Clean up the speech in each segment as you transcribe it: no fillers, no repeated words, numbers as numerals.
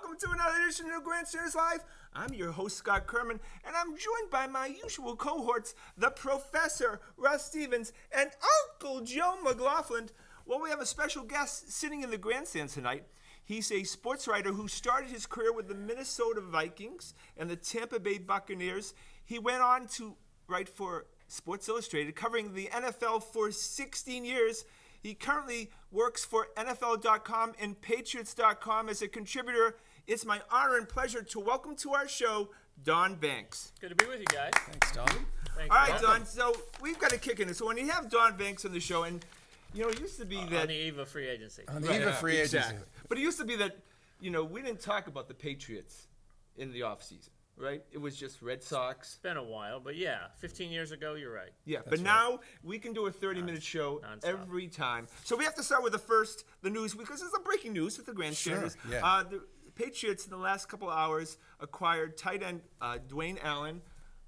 welcome to another edition of Grandstanders Live. I'm your host, Scott Kerman, and I'm joined by my usual cohorts, the Professor, Russ Stevens, and Uncle Joe McLaughlin. Well, we have a special guest sitting in the grandstand tonight. He's a sports writer who started his career with the Minnesota Vikings and the Tampa Bay Buccaneers. He went on to write for Sports Illustrated, covering the NFL for 16 years. He currently works for NFL.com and Patriots.com as a contributor. It's my honor and pleasure to welcome to our show, Don Banks. Good to be with you guys. Thanks, Don. Thanks. All right, Don, so we've got to kick in. So when you have Don Banks on the show, and, you know, it used to be that... On the eve of free agency. On the eve of free agency. Exactly. But it used to be that, you know, we didn't talk about the Patriots in the offseason, right? It was just Red Sox. It's been a while, but yeah, 15 years ago, you're right. Yeah, but now we can do a 30-minute show every time. So we have to start with the news, because it's a breaking news with the Grandstanders. Sure, yeah. The Patriots, in the last couple of hours, acquired tight end Dwayne Allen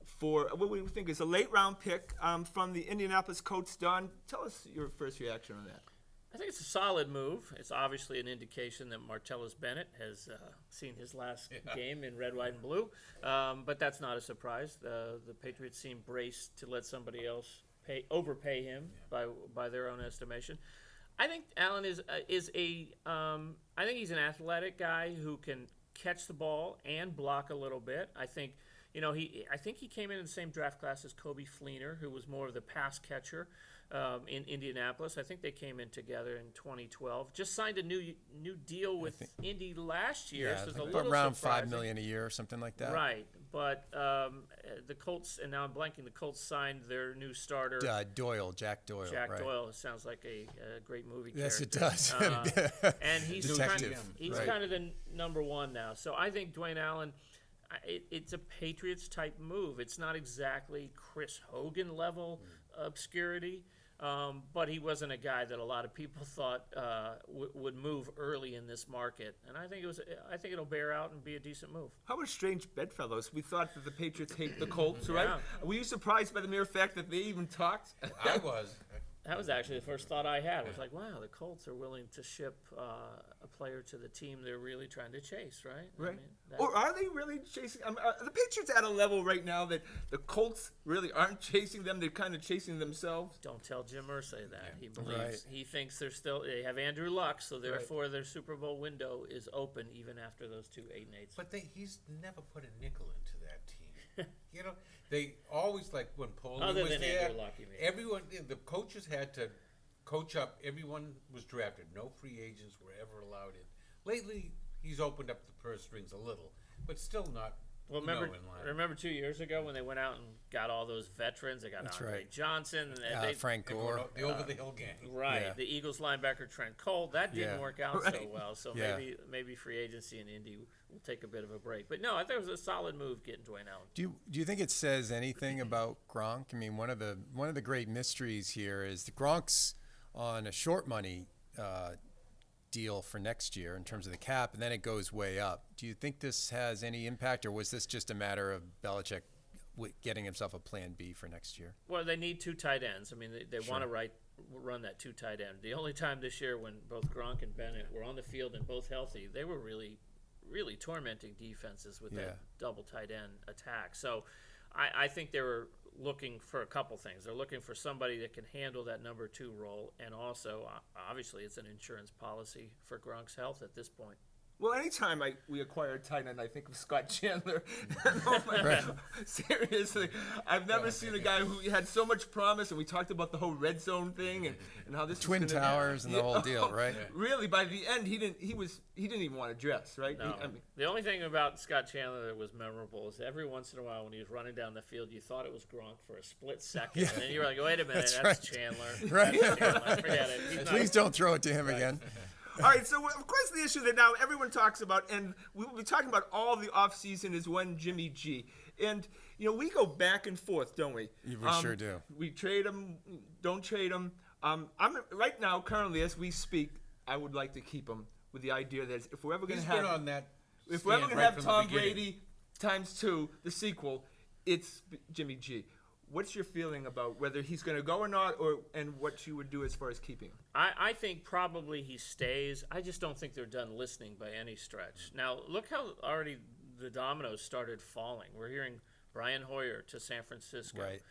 for what we think is a late-round pick from the Indianapolis Colts. Don, tell us your first reaction on that. I think it's a solid move. It's obviously an indication that Martellus Bennett has seen his last game in red, white, and blue. But that's not a surprise. The Patriots seem braced to let somebody else overpay him by their own estimation. I think Allen is I think he's an athletic guy who can catch the ball and block a little bit. I think he came in the same draft class as Coby Fleener, who was more of the pass catcher in Indianapolis. I think they came in together in 2012. Just signed a new deal with Indy last year. Yeah, so it's like a little around surprising. $5 million a year or something like that. Right, but the Colts, and now I'm blanking. The Colts signed their new starter, Jack Doyle. Jack right. Doyle. It sounds like a great movie character. Yes, it does. And he's Detective. kind of the number one now. So I think Dwayne Allen, it's a Patriots-type move. It's not exactly Chris Hogan level obscurity, but he wasn't a guy that a lot of people thought would move early in this market. And I think it'll bear out and be a decent move. How about strange bedfellows? We thought that the Patriots hate the Colts, right? Were you surprised by the mere fact that they even talked? I was. That was actually the first thought I had. Was like, wow, the Colts are willing to ship a player to the team they're really trying to chase, right? Right. I mean, or are they really chasing? Are the Patriots at a level right now that the Colts really aren't chasing them? They're kind of chasing themselves. Don't tell Jim Irsay that. He believes Right. he thinks they have Andrew Luck, so therefore their Super Bowl window is open even after those two 8-8s. But he's never put a nickel into that team. You know, they always, like when Paulie Other was than there, Andrew Luck, you mean. everyone, the coaches had to coach up. Everyone was drafted. No free agents were ever allowed in. Lately, he's opened up the purse strings a little, but still not. Well, in line. remember 2 years ago when they went out and got all those veterans? They got That's Andre right. Johnson. And Frank Gore. The over-the-hill gang. Right. Yeah. The Eagles linebacker Trent Cole. That didn't work out so well. So Yeah. maybe free agency in Indy will take a bit of a break. But no, I think it was a solid move getting Dwayne Allen. Do you think it says anything about Gronk? I mean, one of the great mysteries here is the Gronk's on a short money deal for next year in terms of the cap, and then it goes way up. Do you think this has any impact, or was this just a matter of Belichick getting himself a plan B for next year? Well, they need two tight ends. I mean, they want to run that two tight end. The only time this year when both Gronk and Bennett were on the field and both healthy, they were really tormenting defenses with that double tight end attack. So I think they were looking for a couple things. They're looking for somebody that can handle that number 2 role, and also, obviously, it's an insurance policy for Gronk's health at this point. Well, anytime we acquire a tight end, I think of Scott Chandler. Seriously, I've never seen a guy who had so much promise, and we talked about the whole red zone thing and how this Twin is gonna Towers and the whole deal, right? Really, by the end, he didn't even want to dress, right? No. The only thing about Scott Chandler that was memorable is every once in a while when he was running down the field, you thought it was Gronk for a split second, and then you were like, wait a minute, that's Chandler. Right. That's Chandler. Forget it. Please don't throw it to him again. All right, so of course the issue that now everyone talks about, and we will be talking about all the offseason, is when Jimmy G. And, you know, we go back and forth, don't we? We sure do. We trade him, don't trade him. I'm right now, currently, as we speak, I would like to keep him with the idea that if we're ever going to have... He's been on that If we're ever going to right have from Tom the beginning. Brady ×2, the sequel, it's Jimmy G. What's your feeling about whether he's going to go or not, and what you would do as far as keeping him? I think probably he stays. I just don't think they're done listening by any stretch. Now, look how already the dominoes started falling. We're hearing Brian Hoyer to San Francisco. Right.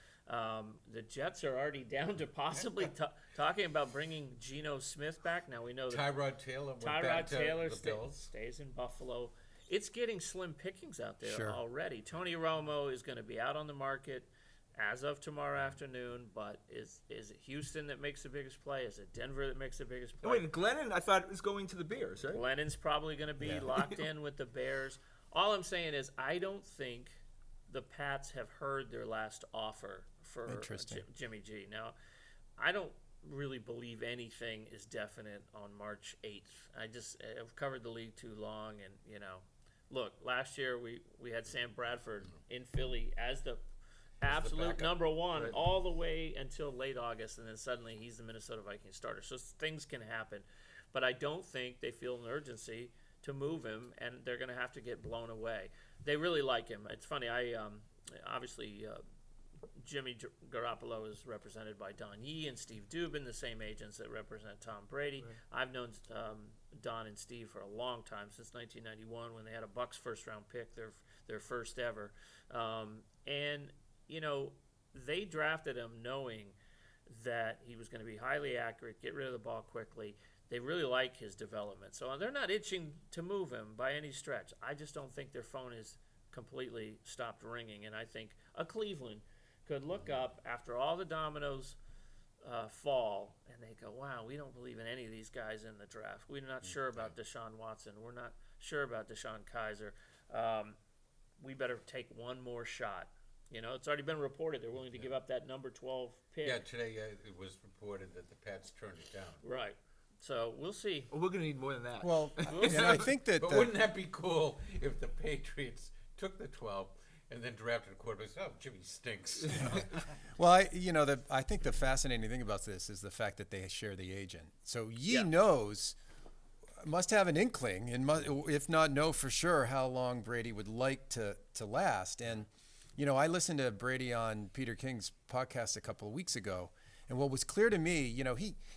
The Jets are already down to possibly talking about bringing Geno Smith back. Now we know that Tyrod Taylor went back to the Bills. Stays in Buffalo. It's getting slim pickings out there Sure. already. Tony Romo is going to be out on the market as of tomorrow afternoon, but is it Houston that makes the biggest play? Is it Denver that makes the biggest Oh, play? wait, Glennon, I thought was going to the Bears, right? Glennon's probably going to be locked in with the Bears. All I'm saying is I don't think the Pats have heard their last offer for Interesting. Jimmy G. Now, I don't really believe anything is definite on March 8th. I've covered the league too long, and, look, last year we had Sam Bradford in Philly as the absolute backup. number one Right. all the way until late August, and then suddenly he's the Minnesota Vikings starter. So things can happen. But I don't think they feel an urgency to move him, and they're going to have to get blown away. They really like him. It's funny. Obviously, Jimmy Garoppolo is represented by Don Yee and Steve Dubin, the same agents that represent Tom Brady. Right. I've known Don and Steve for a long time, since 1991, when they had a Bucs first-round pick, their first ever. And they drafted him knowing that he was going to be highly accurate, get rid of the ball quickly. They really like his development. So they're not itching to move him by any stretch. I just don't think their phone is completely stopped ringing. And I think a Cleveland could look up after all the dominoes fall, and they go, wow, we don't believe in any of these guys in the draft. We're not sure about Deshaun Watson. We're not sure about Deshaun Kaiser. We better take one more shot. It's already been reported they're willing to give up that number 12 pick. Yeah, today it was reported that the Pats turned it down. Right. So we'll see. Well, we're going to need more than that. Well, and I think that. But wouldn't that be cool if the Patriots took the 12 and then drafted a quarterback? Oh, Jimmy stinks. Well, I think the fascinating thing about this is the fact that they share the agent. So Yee knows, must have an inkling, and if not know for sure how long Brady would like to last. And I listened to Brady on Peter King's podcast a couple of weeks ago, and what was clear to me,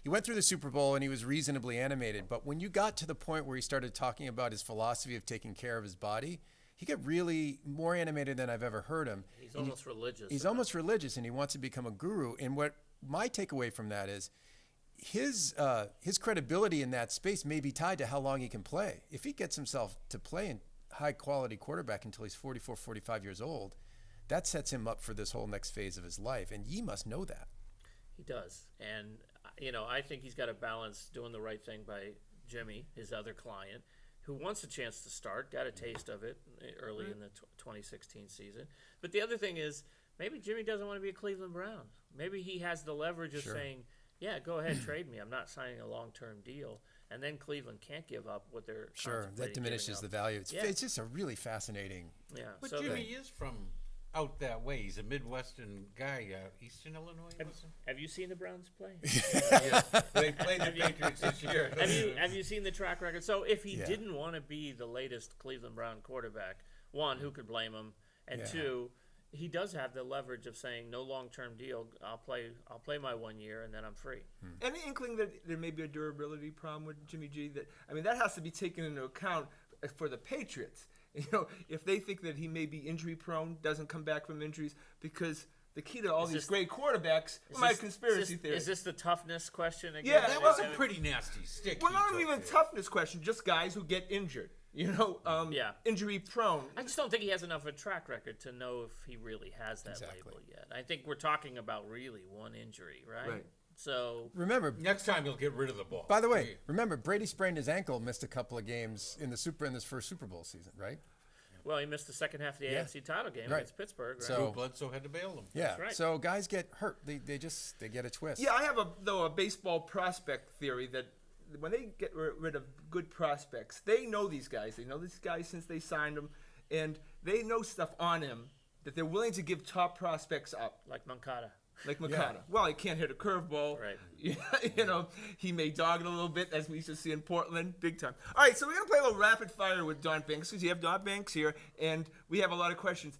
he went through the Super Bowl and he was reasonably animated, but when you got to the point where he started talking about his philosophy of taking care of his body, he got really more animated than I've ever heard him. He's almost religious. He's almost religious, and he wants to become a guru. And what my takeaway from that is his credibility in that space may be tied to how long he can play. If he gets himself to play in high-quality quarterback until he's 44, 45 years old, that sets him up for this whole next phase of his life, and Yee must know that. He does. And, I think he's got to balance doing the right thing by Jimmy, his other client, who wants a chance to start, got a taste of it early in the 2016 season. But the other thing is, maybe Jimmy doesn't want to be a Cleveland Brown. Maybe he has the leverage of saying, yeah, go ahead, trade me. I'm not signing a long-term deal. And then Cleveland can't give up what they're that diminishes the value. It's just a really fascinaing. Yeah. But Jimmy is from out that way. He's a Midwestern guy, Eastern Illinois. Have you seen the Browns play? Yeah. They played the Patriots this year. Have you seen the track record? So if he didn't want to be the latest Cleveland Brown quarterback, one, who could blame him? And two, he does have the leverage of saying no long-term deal. I'll play my 1 year and then I'm free. Any inkling that there may be a durability problem with Jimmy G? That has to be taken into account for the Patriots. If they think that he may be injury prone, doesn't come back from injuries, because the key to all these great quarterbacks, conspiracy theory. Is this the toughness question again? Yeah, That was a pretty nasty stick. Well, not even toughness question, just guys who get injured. Injury prone. I just don't think he has enough of a track record to know if he really has that label yet. I think we're talking about really one injury, right? So remember, next time he'll get rid of the ball. By the way, remember Brady sprained his ankle, missed a couple of games in this first Super Bowl season, right? Well, he missed the second half of the AFC title game against Pittsburgh. Right? So Bledsoe had to bail him. Yeah, right. So guys get hurt. They get a twist. Yeah, I have a baseball prospect theory that when they get rid of good prospects, they know these guys. They know these guys since they signed them, and they know stuff on him that they're willing to give top prospects up. Like Moncada. Yeah. Well, he can't hit a curveball. Right. He may dog it a little bit, as we used to see in Portland, big time. All right, so we're going to play a little rapid fire with Don Banks, because you have Don Banks here, and we have a lot of questions.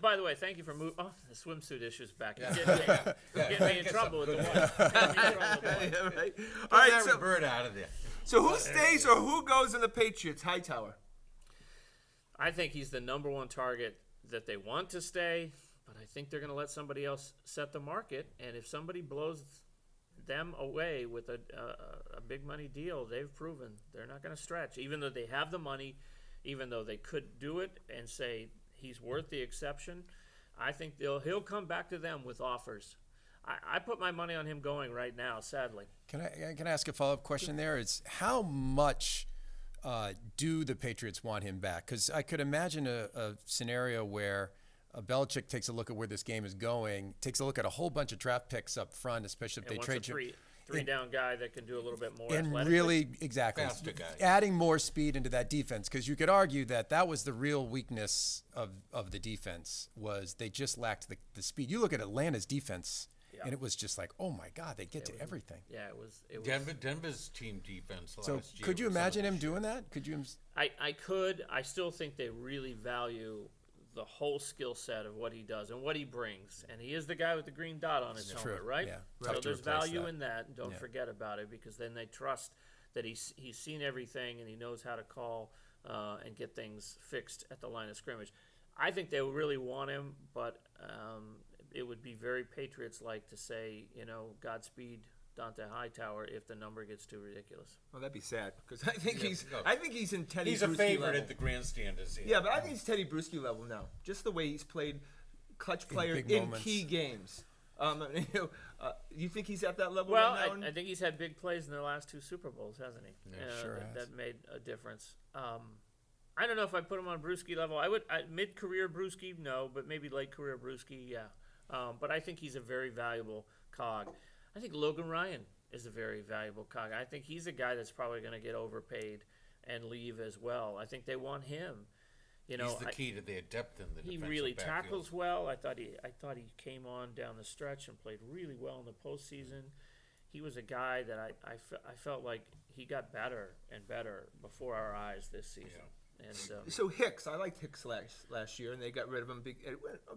By the way, thank you for moving. Oh, the swimsuit issue's back. Getting me in trouble with the one. Yeah, right. All Get right, that bird out of there. so who stays or who goes in the Patriots? Hightower. I think he's the number one target that they want to stay, but I think they're going to let somebody else set the market. And if somebody blows them away with a big money deal, they've proven they're not going to stretch. Even though they have the money, even though they could do it and say he's worth the exception, I think he'll come back to them with offers. I put my money on him going right now, sadly. Can I ask a follow-up question there? It's how much do the Patriots want him back? Because I could imagine a scenario where Belichick takes a look at where this game is going, takes a look at a whole bunch of draft picks up front, especially if they trade you. Three-down guy that can do a little bit more And athletically. really, exactly, Faster guy. adding more speed into that defense. Because you could argue that was the real weakness of the defense, was they just lacked the speed. You look at Atlanta's defense, and it was just like, oh my God, they get to everything. Yeah, it was. Denver's team defense last So year. could you was imagine him something. doing that? Could you? I could. I still think they really value the whole skill set of what he does and what he brings. And he is the guy with the green dot on his helmet, right? Yeah. So Tough to there's replace value that. in that. And don't forget about it, because then they trust that he's seen everything and he knows how to call and get things fixed at the line of scrimmage. I think they really want him, but it would be very Patriots-like to say, Godspeed Dante Hightower if the number gets too ridiculous. Well, that'd be sad because I think Yeah, he's. no. I think he's in Teddy. He's a Bruschi favorite level. at the Grandstanders here. Yeah, but I think he's Teddy Bruschi level now. Just the way he's played, clutch player big in moments. key games. You think he's at that level Well, right now? I think he's had big plays in their last two Super Bowls, hasn't he? sure has. That made a difference. I don't know if I put him on Bruschi level. I would mid-career Bruschi, no, but maybe late-career Bruschi, yeah. But I think he's a very valuable cog. I think Logan Ryan is a very valuable cog. I think he's a guy that's probably going to get overpaid and leave as well. I think they want him. He's the key to their depth in the He defensive really backfield. tackles well. I thought he came on down the stretch and played really well in the postseason. He was a guy that I felt like he got better and better before our eyes this season. Yeah. And So Hicks, I liked Hicks last year, and they got rid of him.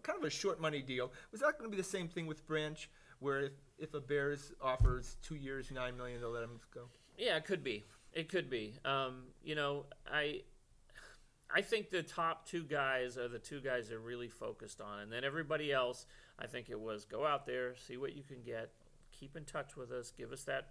Kind of a short money deal. Was that going to be the same thing with Branch, where if a Bears offers 2 years, $9 million, they'll let him go? yeah, it could be. It could be. I think the top two guys are the two guys they're really focused on, and then everybody else, I think it was go out there, see what you can get, keep in touch with us, give us that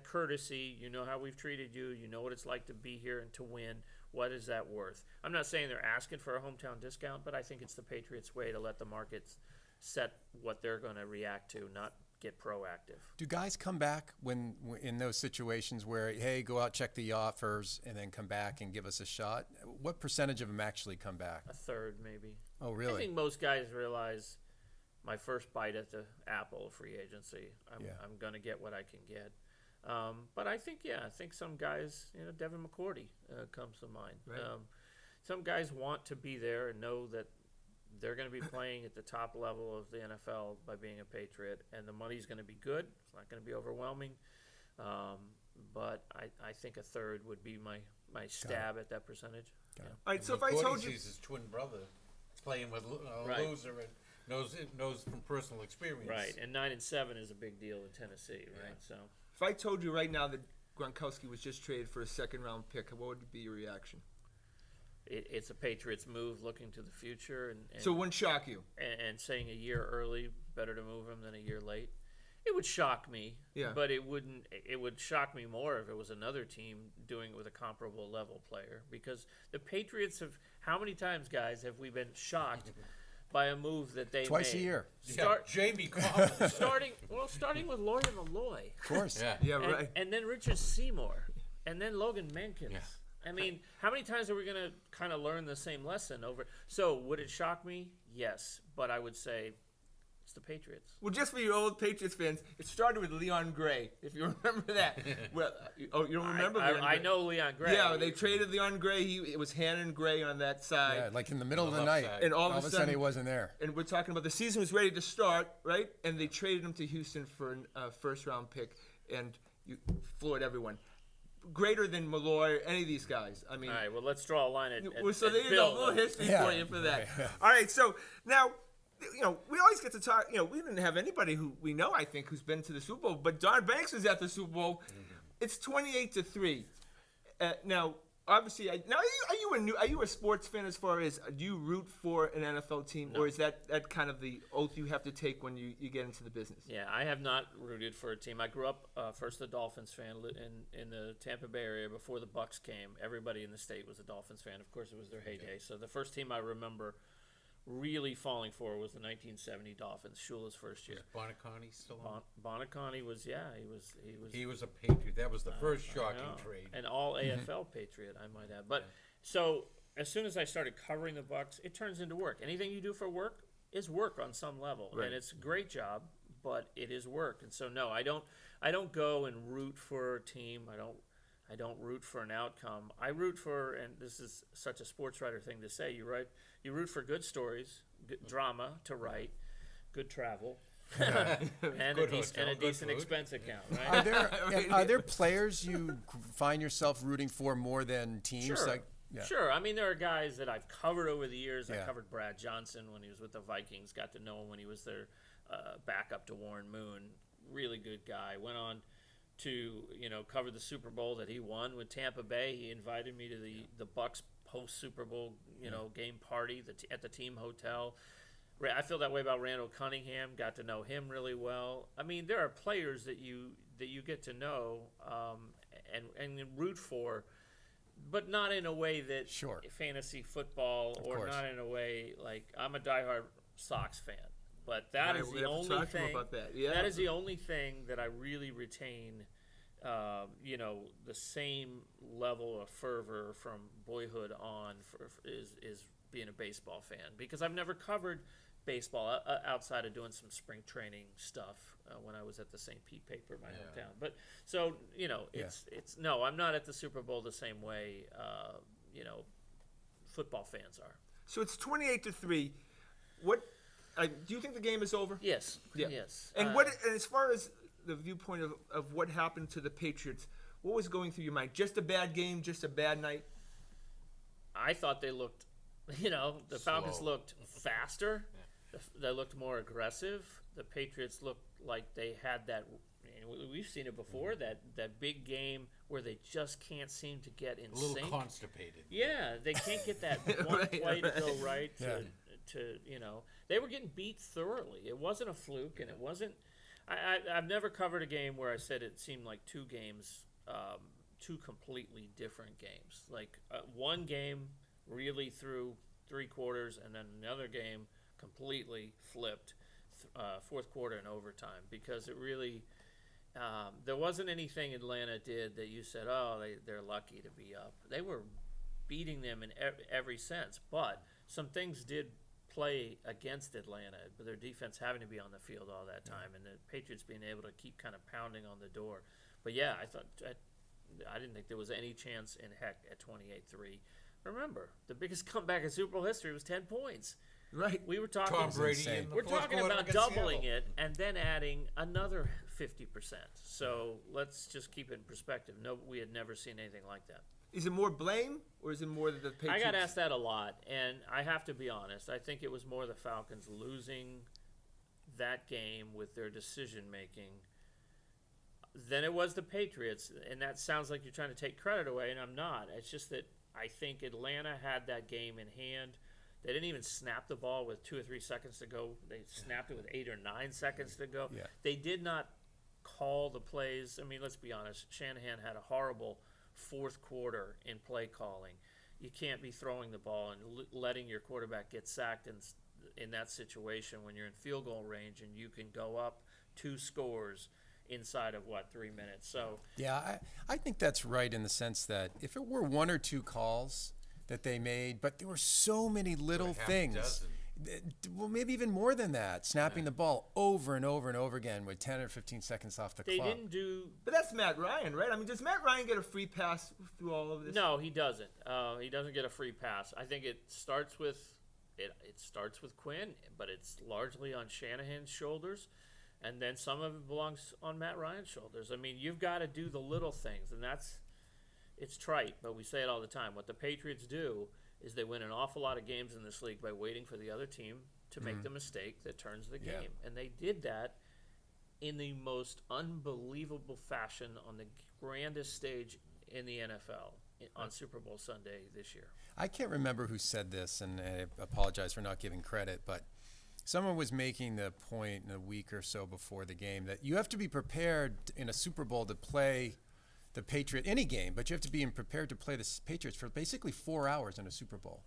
courtesy. You know how we've treated you. You know what it's like to be here and to win. What is that worth? I'm not saying they're asking for a hometown discount, but I think it's the Patriots' way to let the markets set what they're going to react to, not get proactive. Do guys come back when in those situations where, hey, go out, check the offers, and then come back and give us a shot? What percentage of them actually come back? A third, maybe. Oh, I really? think most guys realize my first bite at the apple of free agency. I'm going to get what I can get. But I think some guys, Devin McCourty comes to mind. Right. Some guys want to be there and know that they're going to be playing at the top level of the NFL by being a Patriot, and the money's going to be good. It's not going to be overwhelming. But I think a third would be my stab at that percentage. Yeah. All right, so if I McCourty told you, sees his twin brother playing with a Right. loser and knows from personal experience. Right, and 9-7 is a big deal in Tennessee, right? So. if I told you right now that Gronkowski was just traded for a second-round pick, what would be your reaction? It's a Patriots move looking to the future, and So it wouldn't shock you. and saying a year early, better to move him than a year late. It would shock me, Yeah. but it wouldn't. It would shock me more if it was another team doing it with a comparable level player. Because the Patriots have, how many times, guys, have we been shocked by a move that they Twice a made? year. Jamie Collins. starting with Lawyer Malloy. Of course. Yeah. Yeah, and, right. and then Richard Seymour, and then Logan Menkins. Yeah. I mean, how many times are we going to kind of learn the same lesson over? So, would it shock me? Yes, but I would say it's the Patriots. Well, just for your old Patriots fans, it started with Leon Gray, if you remember that. Well, you don't remember Leon I Gray? know Leon Gray. Yeah, they traded Leon Gray. It was Hannon Gray on that side. Yeah, like in the middle of the left night. side. And all All of a sudden he wasn't there. And we're talking about the season was ready to start, right? And they traded him to Houston for a first-round pick, and you floored everyone. greater than Malloy, any of these guys. I mean, All right, well, let's draw a line at so at there you Bill. go, a little history Yeah. for you for that. All right, so now, we always get to talk. We didn't have anybody who we know, I think, who's been to the Super Bowl, but Don Banks was at the Super Bowl. It's 28-3. Now, obviously, are you a sports fan as far as do you root for an NFL team, or is that kind of the oath you have to take when you get into the business? Yeah, I have not rooted for a team. I grew up first a Dolphins fan in the Tampa Bay area before the Bucks came. Everybody in the state was a Dolphins fan. Of course, it was their heyday. So the first team I remember really falling for was the 1970 Dolphins, Shula's first year. Was Bonacani still on? Bonacani was, He was a Patriot. That was the first I shocking know. trade. An all AFL Patriot, I might add. But so as soon as I started covering the Bucks, it turns into work. Anything you do for work is work on some level, Right. and it's a great job, but it is work. And so no, I don't go and root for a team. I don't root for an outcome. I root for, and this is such a sports writer thing to say. You root for good stories, good drama to write, good travel, and Good a hotel, good decent food. expense account. Right? Are there players you find yourself rooting for more than teams? Sure. Yeah. Sure. I mean, there are guys that I've covered over the years. I Yeah. covered Brad Johnson when he was with the Vikings. Got to know him when he was their backup to Warren Moon. Really good guy. Went on to cover the Super Bowl that he won with Tampa Bay. He invited me to the Bucks post Super Bowl game party at the team hotel. I feel that way about Randall Cunningham. Got to know him really well. I mean, there are players that you get to know and root for, but not in a way that Sure. fantasy football, Of or course. not in a way like I'm a diehard Sox fan. But that is we the have to only talk to him thing. about that. Yeah. That is the only thing that I really retain. The same level of fervor from boyhood on is being a baseball fan, because I've never covered baseball outside of doing some spring training stuff when I was at the St. Pete paper in my hometown. But so it's no, I'm not at the Super Bowl the same way football fans are. So it's 28-3. What do you think the game is over? Yes. Yeah. Yes. And as far as the viewpoint of what happened to the Patriots, what was going through your mind? Just a bad game, just a bad night? I thought they looked, the Falcons Slow. looked faster. They looked more aggressive. The Patriots looked like they had that. We've seen it before. That big game where they just can't seem to get in A little sync. constipated. Yeah, they can't get that one Right, play to go right. right. To they were getting beat thoroughly. It wasn't a fluke, and it wasn't. I've never covered a game where I said it seemed like two games, two completely different games. Like one game really through three quarters, and then another game completely flipped, fourth quarter and overtime, because it really there wasn't anything Atlanta did that you said, oh, they're lucky to be up. They were beating them in every sense, but some things did play against Atlanta, but their defense having to be on the field all that time, and the Patriots being able to keep kind of pounding on the door. But yeah, I didn't think there was any chance in heck at 28-3. Remember, the biggest comeback in Super Bowl history was 10 points. Right. We were talking. Tom Brady insane. in the We're fourth talking quarter about against doubling Seattle. it and then adding another 50%. So let's just keep it in perspective. No, we had never seen anything like that. Is it more blame, or is it more that the Patriots? I got asked that a lot, and I have to be honest. I think it was more the Falcons losing that game with their decision making than it was the Patriots. And that sounds like you're trying to take credit away, and I'm not. It's just that I think Atlanta had that game in hand. They didn't even snap the ball with 2 or 3 seconds to go. They snapped it with 8 or 9 seconds to go. Yeah. They did not call the plays. I mean, let's be honest. Shanahan had a horrible fourth quarter in play calling. You can't be throwing the ball and letting your quarterback get sacked in that situation when you're in field goal range and you can go up 2 scores inside of 3 minutes. So Yeah, I think that's right in the sense that if it were 1 or 2 calls that they made, but there were so many little Half a things. dozen. Well, maybe even more than that, snapping the ball over and over and over again with 10 or 15 seconds off the they clock. didn't do. But that's Matt Ryan, right? I mean, does Matt Ryan get a free pass through all of this? No, he doesn't. He doesn't get a free pass. I think it starts with Quinn, but it's largely on Shanahan's shoulders, and then some of it belongs on Matt Ryan's shoulders. I mean, you've got to do the little things, and that's it's trite, but we say it all the time. What the Patriots do is they win an awful lot of games in this league by waiting for the other team to make the mistake that turns the game. And they did that in the most unbelievable fashion on the grandest stage in the NFL on Super Bowl Sunday this year. I can't remember who said this, and I apologize for not giving credit, but someone was making the point in a week or so before the game that you have to be prepared in a Super Bowl to play the Patriot, any game, but you have to be prepared to play the Patriots for basically 4 hours in a Super Bowl.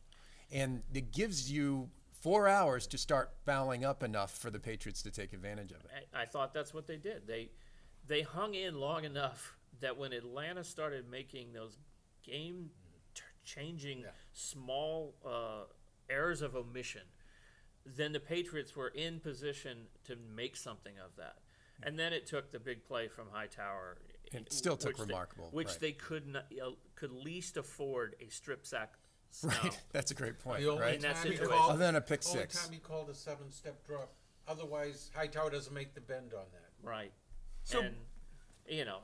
And it gives you 4 hours to start fouling up enough for the Patriots to take advantage of it. I thought that's what they did. They hung in long enough that when Atlanta started making those game-changing small errors of omission, then the Patriots were in position to make something of that. And then it took the big play from Hightower. It still took remarkable. Which they could least afford a strip sack. Snap. Right, that's a great point. The only Right? time he situation. called, Other than a pick only six. time he called a 7-step drop. Otherwise, Hightower doesn't make the bend on that. Right. So- and,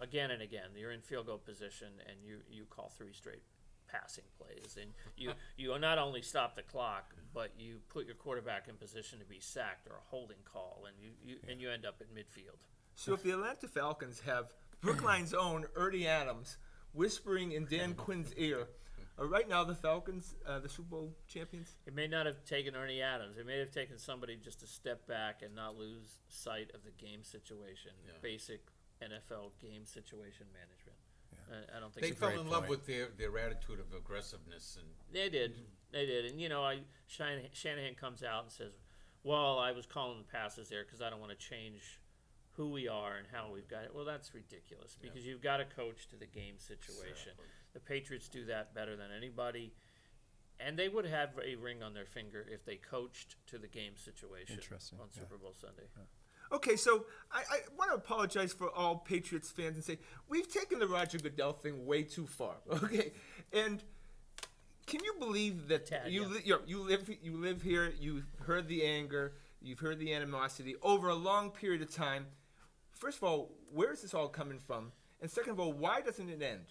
again and again, you're in field goal position and you call 3 straight passing plays. And you not only stop the clock, but you put your quarterback in position to be sacked or a holding call, and you end up at midfield. So if the Atlanta Falcons have Brookline's own Ernie Adams whispering in Dan Quinn's ear, are right now the Falcons the Super Bowl champions? It may not have taken Ernie Adams. It may have taken somebody just to step back and not lose sight of the game situation, basic NFL game situation management. I don't think They it's fell great in love point. with their attitude of aggressiveness. And They did. And, Shanahan comes out and says, well, I was calling the passes there because I don't want to change who we are and how we've got it. Well, that's ridiculous because you've got to coach to the game situation. Exactly. The Patriots do that better than anybody. And they would have a ring on their finger if they coached to the game situation Interesting, on Super Bowl Sunday. Okay, so I want to apologize for all Patriots fans and say we've taken the Roger Goodell thing way too far. Okay, and can you believe that Tad, you live here? You've heard the anger, you've heard the animosity over a long period of time. First of all, where is this all coming from? And second of all, why doesn't it end?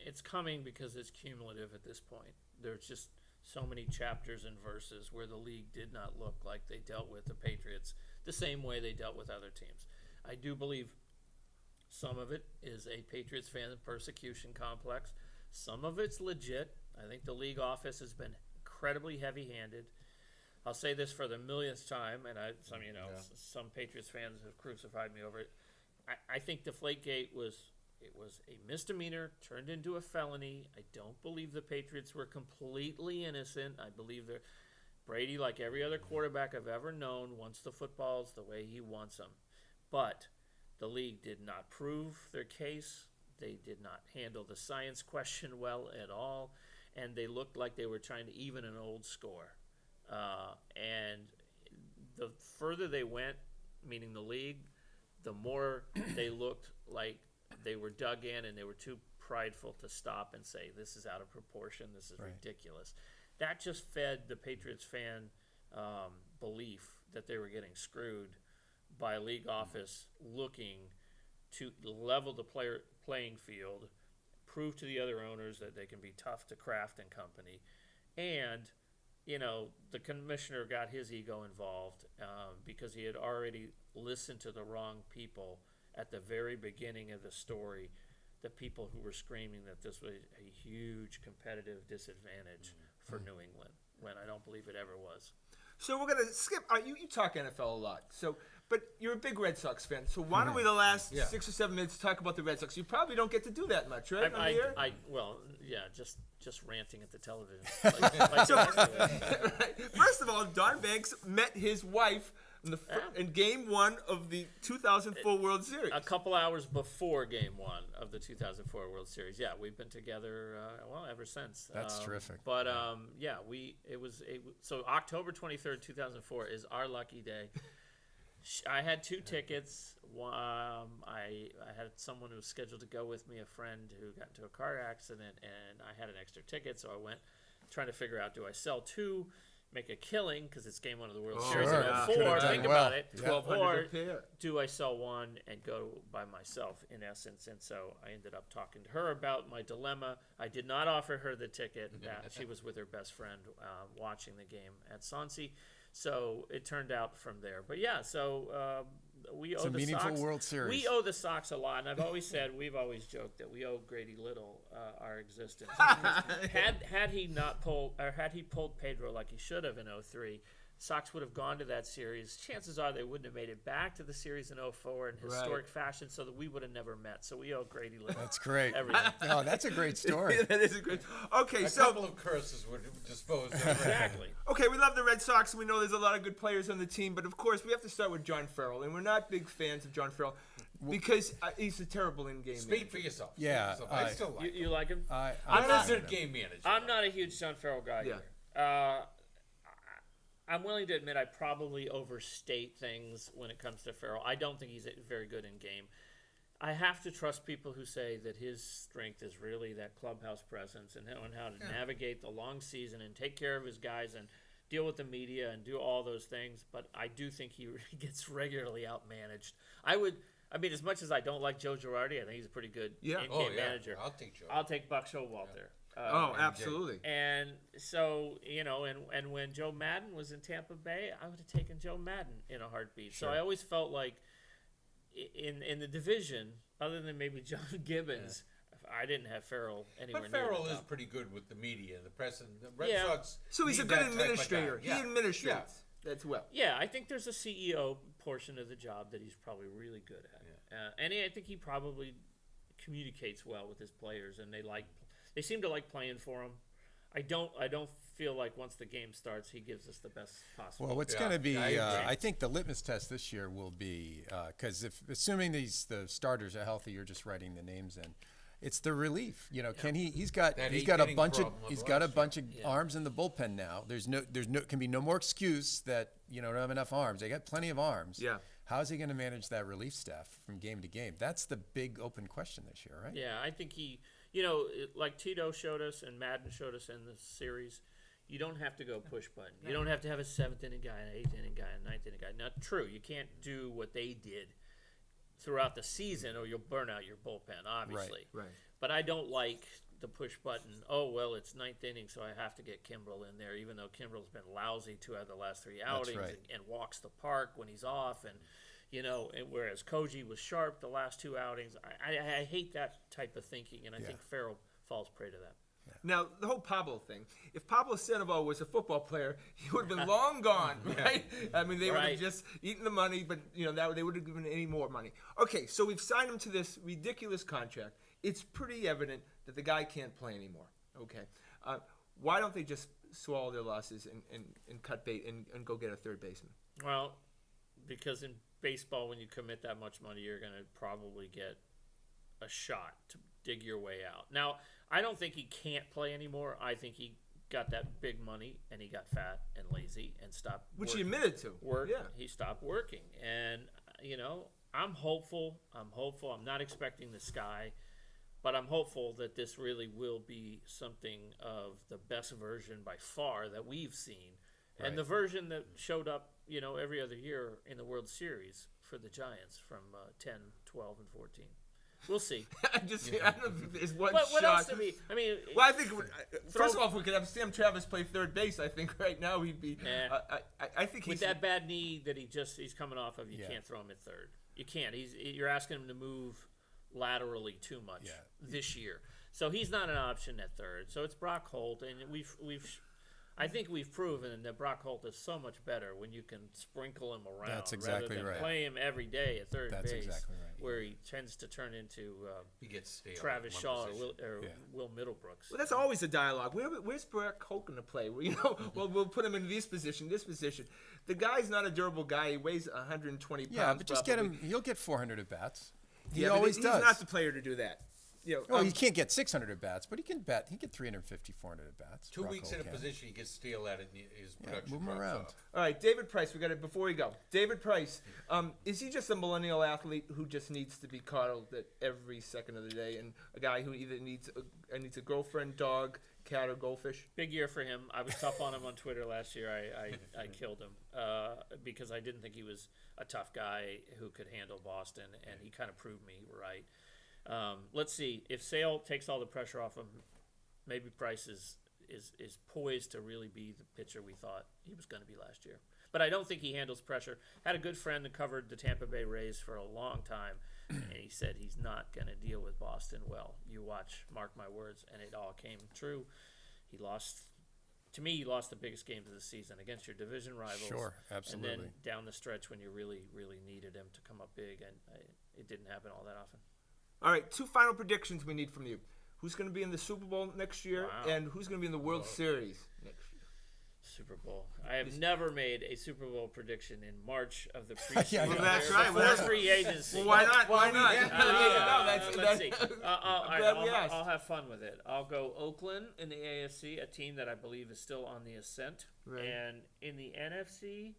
It's coming because it's cumulative at this point. There's just so many chapters and verses where the league did not look like they dealt with the Patriots the same way they dealt with other teams. I do believe some of it is a Patriots fan persecution complex. Some of it's legit. I think the league office has been incredibly heavy-handed. I'll say this for the millionth time, and some Patriots fans have crucified me over it. I think Deflategate was a misdemeanor turned into a felony. I don't believe the Patriots were completely innocent. I believe Brady, like every other quarterback I've ever known, wants the footballs the way he wants them. But the league did not prove their case. They did not handle the science question well at all. And they looked like they were trying to even an old score. And the further they went, meaning the league, the more they looked like they were dug in and they were too prideful to stop and say, this is out of proportion, this is ridiculous. That just fed the Patriots fan belief that they were getting screwed by a league office looking to level the playing field, prove to the other owners that they can be tough to Kraft and company. And, the commissioner got his ego involved because he had already listened to the wrong people at the very beginning of the story, the people who were screaming that this was a huge competitive disadvantage for New England, when I don't believe it ever was. So we're gonna skip. You talk NFL a lot. But you're a big Red Sox fan. So why don't we the last 6 or 7 minutes talk about the Red Sox? You probably don't get to do that much, right? Just ranting at the television. Like the rest of it. Right. First of all, Don Banks met his wife in Game 1 of the 2004 World Series. A couple hours before Game 1 of the 2004 World Series. Yeah, we've been together ever since. That's terrific. But so October 23rd, 2004 is our lucky day. I had 2 tickets. I had someone who was scheduled to go with me, a friend who got into a car accident, and I had an extra ticket, so I went trying to figure out, do I sell 2? make a killing because it's game 1 of the World Oh, Series sure. in Yeah. 04. Could've done Think well. about it. Yeah. 1,200 Or a pair. do I sell one and go by myself, in essence? And so I ended up talking to her about my dilemma. I did not offer her the ticket. She was with her best friend watching the game at Swansea. So it turned out from there. But yeah, so we owe a the meaningful Sox. World Series. We owe the Sox a lot, and I've always said, we've always joked that we owe Grady Little our existence. had he not pulled, or had he pulled Pedro like he should have in 03, Sox would have gone to that series. Chances are they wouldn't have made it back to the series in 04 in historic fashion, so that we would have never met. So we owe Grady Little. That's great. Everything. Oh, that's a great story. That is a good. Okay, A so couple of curses were disposed of. Exactly. okay, we love the Red Sox. We know there's a lot of good players on the team, but of course we have to start with John Farrell, and we're not big fans of John Farrell because he's a terrible in-game Speak for yourself. Yeah, I still like You like him? I'm I'm not- not a game manager. I'm not a huge John Farrell guy Yeah. either. I'm willing to admit I probably overstate things when it comes to Farrell. I don't think he's very good in game. I have to trust people who say that his strength is really that clubhouse presence and how to navigate the long season and take care of his guys and deal with the media and do all those things. But I do think he gets regularly outmanaged. I mean, as much as I don't like Joe Girardi, I think he's a pretty good in-game manager. I'll take Joe. I'll take Buck Showalter. Oh, absolutely. And so, and when Joe Madden was in Tampa Bay, I would have taken Joe Madden in a heartbeat. So I always felt like in the division, other than maybe John Gibbons, I didn't have Farrell anywhere But near Farrell the is top. pretty good with the media and the press, and the Red Yeah. Sox. So he's a need good that type of guy. administrator. Yeah. He administrates. That's well. Yeah, I think there's a CEO portion of the job that he's probably really good at. And I think he probably communicates well with his players, and they seem to like playing for him. I don't feel like once the game starts, he gives us the best possible. Well, what's Yeah, going to be, I agree. I think the litmus test this year will be, because assuming the starters are healthy, you're just writing the names in. It's the relief, can he's got That a eighth-inning bunch of problem of he's got a last bunch of arms in the bullpen now. Can be no more excuse that don't have enough arms. They got plenty of arms. Yeah. How is he going to manage that relief staff from game to game? That's the big open question this year, right? Yeah, I think he, like Tito showed us and Madden showed us in the series, you don't have to go push button. You don't have to have a 7th inning guy, an 8th inning guy, a 9th inning guy. Not true. You can't do what they did throughout the season or you'll burn out your bullpen, obviously. Right. But I don't like the push button. Oh, well, it's 9th inning, so I have to get Kimbrel in there, even though Kimbrel's been lousy 2 out of the last 3 outings right. and walks the park when he's off. And, and whereas Koji was sharp the last 2 outings. I hate that type of thinking, and I think Farrell falls prey to that. Now, the whole Pablo thing. If Pablo Sandoval was a football player, he would have been long gone, right? I mean, they would have just eaten the money, but, they would have given any more money. Okay, so we've signed him to this ridiculous contract. It's pretty evident that the guy can't play anymore, okay? Why don't they just swallow their losses and cut bait and go get a third baseman? Well, because in baseball, when you commit that much money, you're going to probably get a shot to dig your way out. Now, I don't think he can't play anymore. I think he got that big money and he got fat and lazy and stopped Which working. he admitted to. Yeah. He stopped working. And, I'm hopeful. I'm not expecting the sky, but I'm hopeful that this really will be something of the best version by far that we've seen. Right. And the version that showed up, every other year in the World Series for the Giants from 10, 12, and 14. We'll see. I don't think there's one What shot. else to be? I mean, Well, I think first of all, if we could have Sam Travis play third base, I think right now he'd be. Yeah. I think with he's that bad knee that he's coming off of, you Yeah. can't throw him at third. You can't. You're asking him to move laterally too much this year, so he's not an option at third. So it's Brock Holt, and I think we've proven that Brock Holt is so much better when you can sprinkle him around That's exactly rather than right. play him every day at third That's base, exactly right. where he tends to turn into He gets stale. Travis at Shaw one or position. Will Middlebrooks. Well, that's always a dialogue. Where's Brock Holt going to play? Well, we'll put him in this position. The guy's not a durable guy. He weighs 120 pounds. Yeah, but just get probably. him. He'll get 400 at bats. He Yeah, but always he's does. not the player to do that. Well, he can't get 600 at bats, but he can bet. He can get 350, 400 at bats. 2 Brock weeks Holt in a can. position, he gets stale at it, and his production move him drops around. off. All right, David Price. We got it before we go. David Price. Is he just a millennial athlete who just needs to be coddled at every second of the day, and a guy who either needs a girlfriend, dog, cat or goldfish? Big year for him. I was tough on him on Twitter last year. I killed him because I didn't think he was a tough guy who could handle Boston, and he kind of proved me right. Let's see. If Sale takes all the pressure off him, maybe Price is poised to really be the pitcher we thought he was going to be last year. But I don't think he handles pressure. Had a good friend that covered the Tampa Bay Rays for a long time, and he said he's not going to deal with Boston well. You watch, mark my words, and it all came true. He lost the biggest games of the season against your division rivals. Sure, absolutely. And then down the stretch when you really, really needed him to come up big, and it didn't happen all that often. All right, 2 final predictions we need from you. Who's going to be in the Super Bowl next year, Wow. and who's going to be in the World Series next year? Super Bowl. I have never made a Super Bowl prediction in March of the preseason. Yeah, well, that's right. Before free agency. Well, why not? Why not? Let's see. glad we asked. I'll have fun with it. I'll go Oakland in the AFC, a team that I believe is still on the ascent. Right. And in the NFC,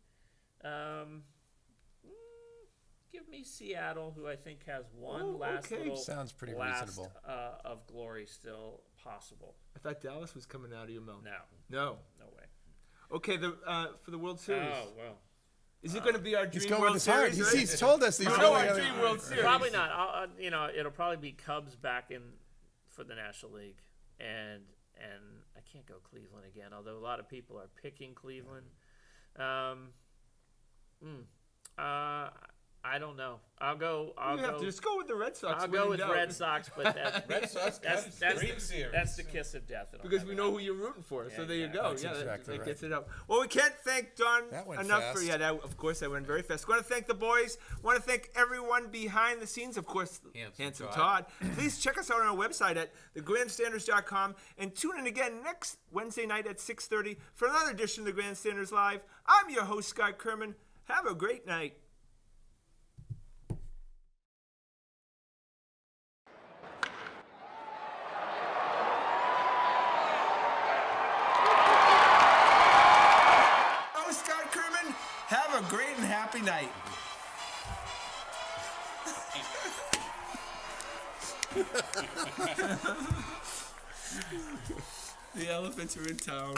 give me Seattle, who I think has one last okay. little Sounds pretty blast, reasonable. of glory still possible. I thought Dallas was coming out of your mouth. No No. way. Okay, for the World Series. Oh, well. Is it going to be our He's dream going World with his heart. Series? He's told us. He's No, told our us. dream World Series. Probably not. It'll probably be Cubs back in for the National League, and I can't go Cleveland again. Although a lot of people are picking Cleveland. I don't know. I'll go. You have to just go with the Red Sox. I'll when go in with doubt. Red Sox, but Red Sox Cubs Dream Series. that's the kiss of death. It'll Because have we it. know who you're rooting for. So Yeah, there you yeah, go. that's Yeah, exactly that right. gets it out. Well, we can't thank Don That went enough fast. for of course, that went very fast. Want to thank the boys. Want to thank everyone behind the scenes. Of course, Handsome Todd. Please check us out on our website at thegrandstanders.com and tune in again next Wednesday night at 6:30 for another edition of the Grandstanders Live. I'm your host, Scott Kerman. Have a great night. I'm Scott Kerman. Have a great and happy night. The elephants are in town.